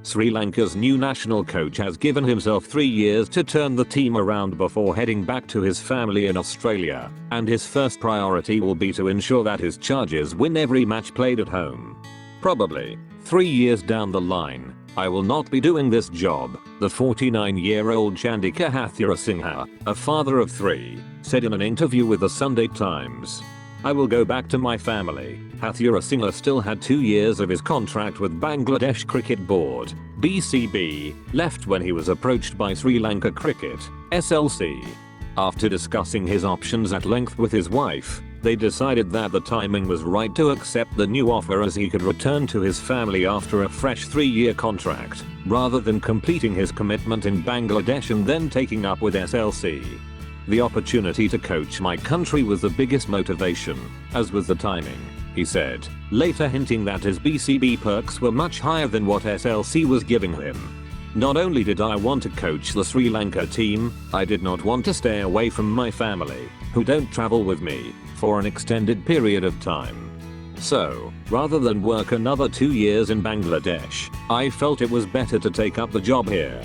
Sri Lanka's new national coach has given himself 3 years to turn the team around before heading back to his family in Australia, and his first priority will be to ensure that his Chargers win every match played at home. Probably 3 years down the line, I will not be doing this job, the 49-year-old Chandika Hathurusingha, a father of 3, said in an interview with the Sunday Times. I will go back to my family. Hathurusingha still had 2 years of his contract with Bangladesh Cricket Board, BCB, left when he was approached by Sri Lanka Cricket, SLC. After discussing his options at length with his wife, they decided that the timing was right to accept the new offer as he could return to his family after a fresh 3-year contract, rather than completing his commitment in Bangladesh and then taking up with SLC. The opportunity to coach my country was the biggest motivation, as was the timing, he said, later hinting that his BCB perks were much higher than what SLC was giving him. Not only did I want to coach the Sri Lanka team, I did not want to stay away from my family, who don't travel with me, for an extended period of time. So, rather than work another 2 years in Bangladesh, I felt it was better to take up the job here.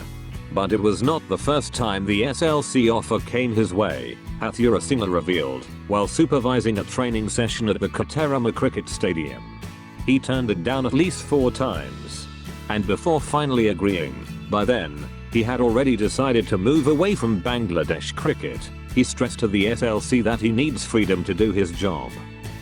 But it was not the first time the SLC offer came his way, Hathurusingha revealed, while supervising a training session at the Kottayam Cricket Stadium. He turned it down at least 4 times. And before finally agreeing, by then, he had already decided to move away from Bangladesh cricket. He stressed to the SLC that he needs freedom to do his job.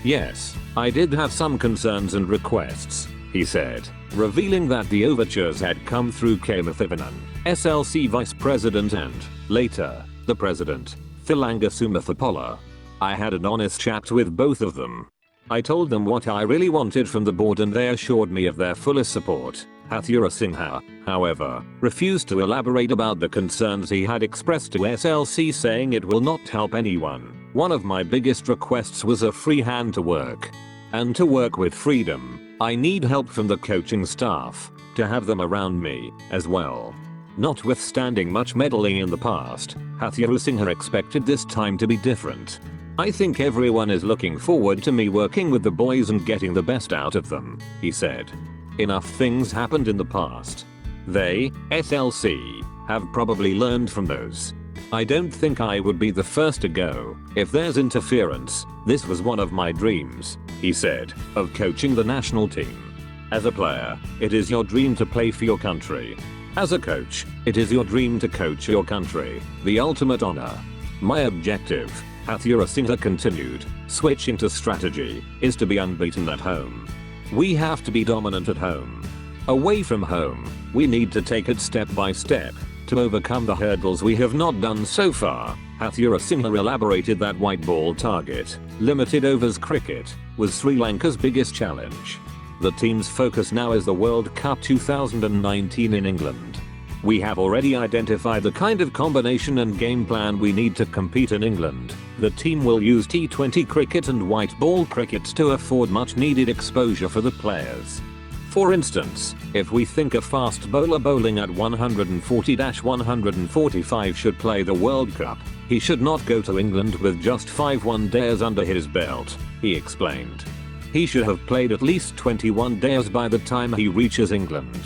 Yes, I did have some concerns and requests, he said, revealing that the overtures had come through Kamathivanan, SLC vice president and, later, the president, Thilanga Sumathapola. I had an honest chat with both of them. I told them what I really wanted from the board and they assured me of their fullest support. Hathurusingha, however, refused to elaborate about the concerns he had expressed to SLC, saying it will not help anyone. One of my biggest requests was a free hand to work. And to work with freedom, I need help from the coaching staff, to have them around me, as well. Notwithstanding much meddling in the past, Hathurusingha expected this time to be different. I think everyone is looking forward to me working with the boys and getting the best out of them, he said. Enough things happened in the past. They, SLC, have probably learned from those. I don't think I would be the first to go if there's interference. This was one of my dreams, he said, of coaching the national team. As a player, it is your dream to play for your country. As a coach, it is your dream to coach your country, the ultimate honor. My objective, Hathurusingha continued, switching to strategy, is to be unbeaten at home. We have to be dominant at home. Away from home, we need to take it step by step to overcome the hurdles we have not done so far. Hathurusingha elaborated that white ball target, limited overs cricket, was Sri Lanka's biggest challenge. The team's focus now is the World Cup 2019 in England. We have already identified the kind of combination and game plan we need to compete in England. The team will use T20 cricket and white ball cricket to afford much needed exposure for the players. For instance, if we think a fast bowler bowling at 140-145 should play the World Cup, he should not go to England with just 5 one-days under his belt, he explained. He should have played at least 21 days by the time he reaches England.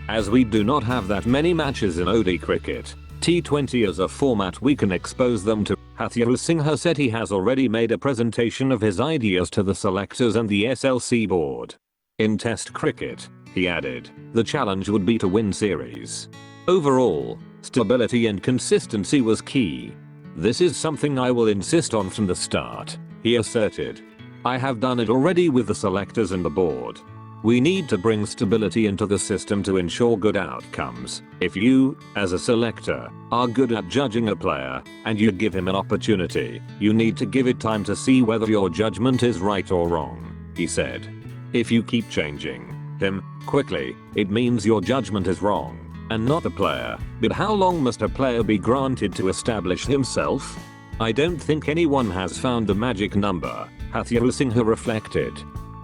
As we do not have that many matches in ODI cricket, T20 is a format we can expose them to. Hathurusingha said he has already made a presentation of his ideas to the selectors and the SLC board. In Test cricket, he added, the challenge would be to win series. Overall, stability and consistency was key. This is something I will insist on from the start, he asserted. I have done it already with the selectors and the board. We need to bring stability into the system to ensure good outcomes. If you, as a selector, are good at judging a player, and you give him an opportunity, you need to give it time to see whether your judgment is right or wrong, he said. If you keep changing him quickly, it means your judgment is wrong, and not the player. But how long must a player be granted to establish himself? I don't think anyone has found the magic number, Hathurusingha reflected.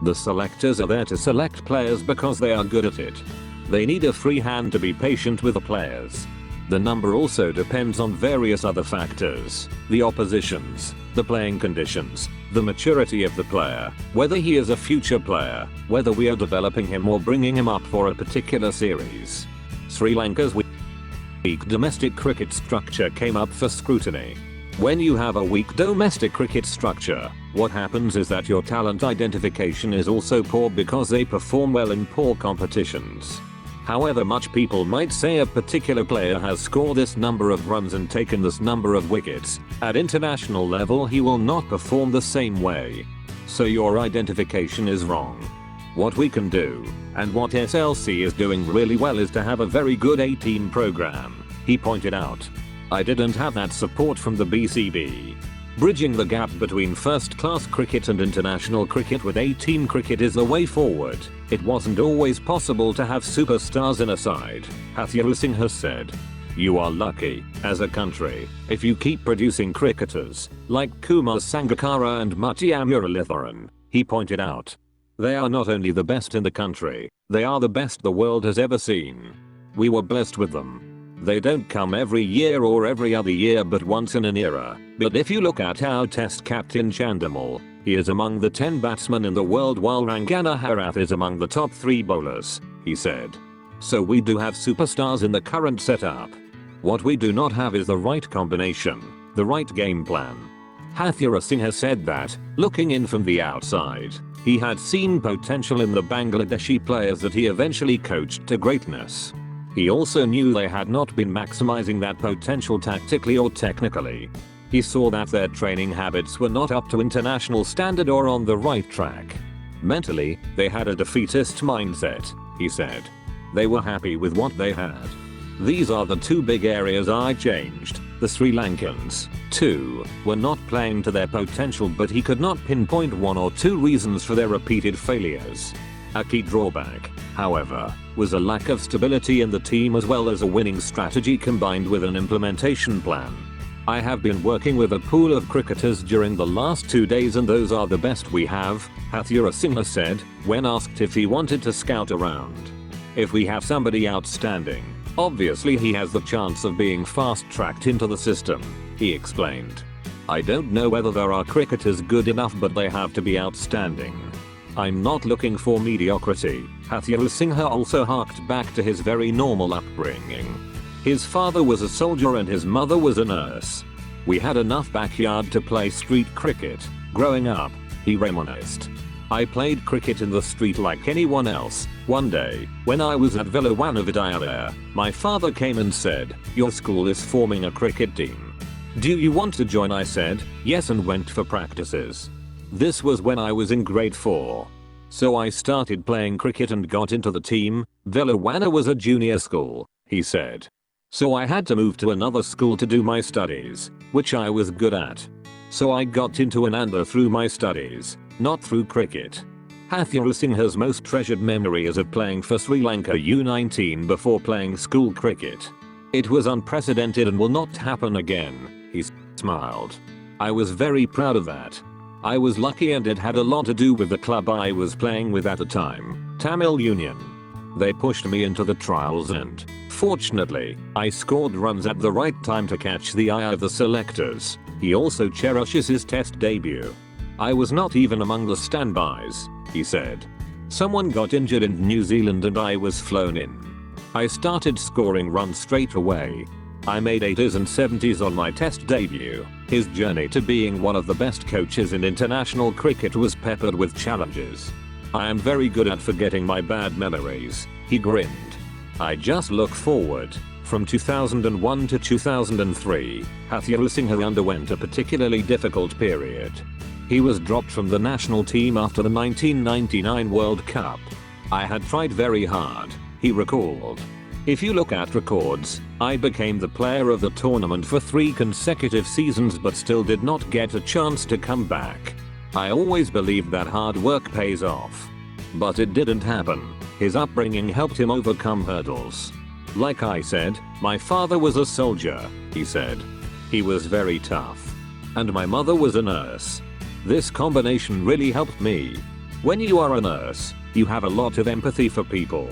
The selectors are there to select players because they are good at it. They need a free hand to be patient with the players. The number also depends on various other factors, the oppositions, the playing conditions, the maturity of the player, whether he is a future player, whether we are developing him or bringing him up for a particular series. Sri Lanka's weak domestic cricket structure came up for scrutiny. When you have a weak domestic cricket structure, what happens is that your talent identification is also poor because they perform well in poor competitions. However much people might say a particular player has scored this number of runs and taken this number of wickets, at international level he will not perform the same way. So your identification is wrong. What we can do, and what SLC is doing really well, is to have a very good A-team program, he pointed out. I didn't have that support from the BCB. Bridging the gap between first-class cricket and international cricket with A-team cricket is the way forward. It wasn't always possible to have superstars in a side, Hathurusingha said. You are lucky, as a country, if you keep producing cricketers, like Kumar Sangakkara and Muttiah Muralitharan, he pointed out. They are not only the best in the country, they are the best the world has ever seen. We were blessed with them. They don't come every year or every other year but once in an era. But if you look at our test captain Chandika, he is among the 10 batsmen in the world while Rangana Herath is among the top 3 bowlers, he said. So we do have superstars in the current setup. What we do not have is the right combination, the right game plan. Hathurusingha said that, looking in from the outside, he had seen potential in the Bangladeshi players that he eventually coached to greatness. He also knew they had not been maximizing that potential tactically or technically. He saw that their training habits were not up to international standard or on the right track. Mentally, they had a defeatist mindset, he said. They were happy with what they had. These are the 2 big areas I changed. The Sri Lankans, too, were not playing to their potential, but he could not pinpoint 1 or 2 reasons for their repeated failures. A key drawback, however, was a lack of stability in the team as well as a winning strategy combined with an implementation plan. I have been working with a pool of cricketers during the last 2 days and those are the best we have, Hathurusingha said, when asked if he wanted to scout around. If we have somebody outstanding, obviously he has the chance of being fast-tracked into the system, he explained. I don't know whether there are cricketers good enough, but they have to be outstanding. I'm not looking for mediocrity. Hathurusingha also harked back to his very normal upbringing. His father was a soldier and his mother was a nurse. We had enough backyard to play street cricket. Growing up, he reminisced. I played cricket in the street like anyone else. One day, when I was at Villawana Vidyalaya, my father came and said, "Your school is forming a cricket team. Do you want to join?" I said, yes, and went for practices. This was when I was in grade 4. So I started playing cricket and got into the team. Villawana was a junior school, he said. So I had to move to another school to do my studies, which I was good at. So I got into Ananda through my studies, not through cricket. Hathurusingha's most treasured memory is of playing for Sri Lanka U19 before playing school cricket. It was unprecedented and will not happen again, he smiled. I was very proud of that. I was lucky and it had a lot to do with the club I was playing with at the time, Tamil Union. They pushed me into the trials and, fortunately, I scored runs at the right time to catch the eye of the selectors. He also cherishes his test debut. I was not even among the standbys, he said. Someone got injured in New Zealand and I was flown in. I started scoring runs straight away. I made 80s and 70s on my test debut. His journey to being one of the best coaches in international cricket was peppered with challenges. I am very good at forgetting my bad memories, he grinned. I just look forward. From 2001 to 2003, Hathurusingha underwent a particularly difficult period. He was dropped from the national team after the 1999 World Cup. I had tried very hard, he recalled. If you look at records, I became the player of the tournament for 3 consecutive seasons but still did not get a chance to come back. I always believed that hard work pays off. But it didn't happen. His upbringing helped him overcome hurdles. Like I said, my father was a soldier, he said. He was very tough. And my mother was a nurse. This combination really helped me. When you are a nurse, you have a lot of empathy for people.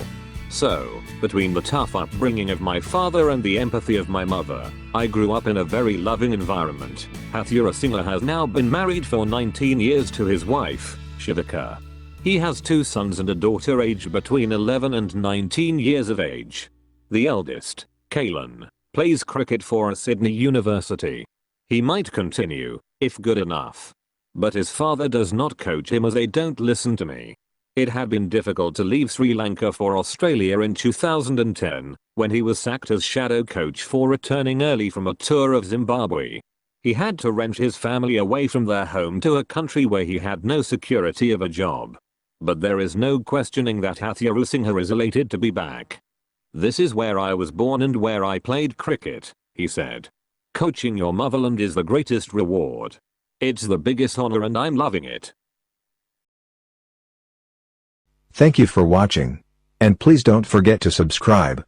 So, between the tough upbringing of my father and the empathy of my mother, I grew up in a very loving environment. Hathurusingha has now been married for 19 years to his wife, Chandika. He has 2 sons and a daughter aged between 11 and 19 years of age. The eldest, Kalen, plays cricket for a Sydney university. He might continue, if good enough. But his father does not coach him as they don't listen to me. It had been difficult to leave Sri Lanka for Australia in 2010, when he was sacked as shadow coach for returning early from a tour of Zimbabwe. He had to wrench his family away from their home to a country where he had no security of a job. But there is no questioning that Hathurusingha is elated to be back. "This is where I was born and where I played cricket," he said. "Coaching your motherland is the greatest reward. It's the biggest honor and I'm loving it." Thank you for watching. And please don't forget to subscribe.